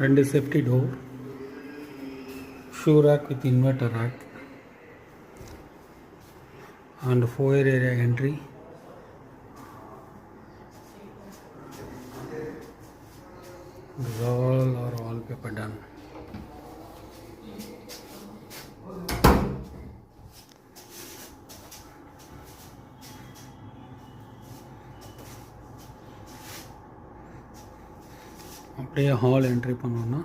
ரெண்டு safety door, shoe rack with inverter rack and foyer area entry. This all are wallpaper done. அப்படியே hall entry பண்ணோன்னா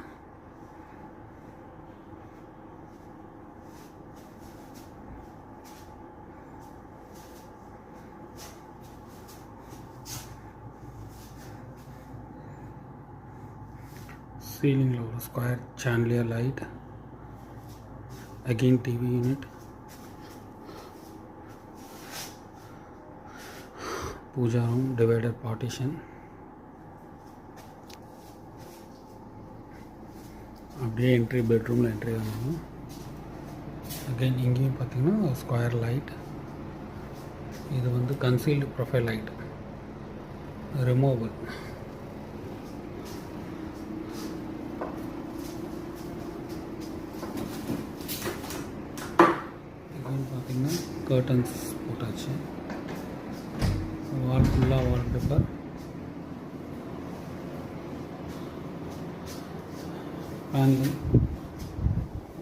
சீலிங்கில் ஒரு square chandelier light, again TV unit, puja room, divider partition. அப்படியே entry பெட்ரூமில் entry ஆகணும். Again இங்கேயும் பார்த்திங்கன்னா ஸ்கொயர் லைட். இது வந்து concealed profile light, removable. Again பார்த்திங்கன்னா கர்டன்ஸ் போட்டாச்சு. வால் ஃபுல்லாக வால்பேப்பர். Paneling,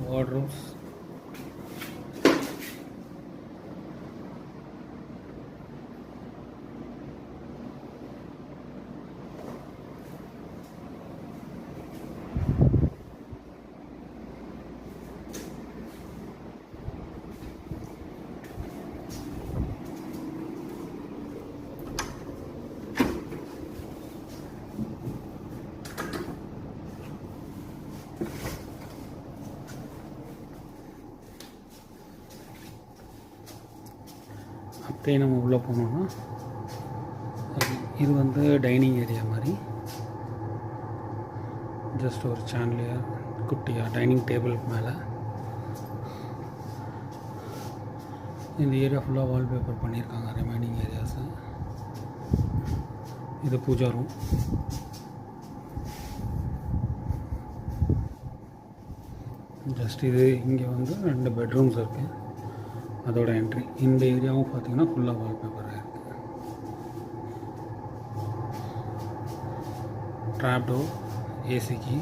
wardrobes, அப்படியே நம்ம உள்ளே போனோம்னா இது வந்து டைனிங் ஏரியா மாதிரி. ஜஸ்ட் ஒரு சான்லியர் குட்டியாக டைனிங் டேபிள் மேலே. இந்த ஏரியா ஃபுல்லாக வால்பேப்பர் பண்ணியிருக்காங்க ரிமைனிங் ஏரியாஸு. இது பூஜா ரூம். ஜஸ்ட் இது இங்கே வந்து 2 பெட்ரூம்ஸ் இருக்குது, அதோட என்ட்ரி. இந்த ஏரியாவும் பார்த்தீங்கன்னா ஃபுல்லாக வால்பேப்பராக இருக்குது. Drop door, AC key,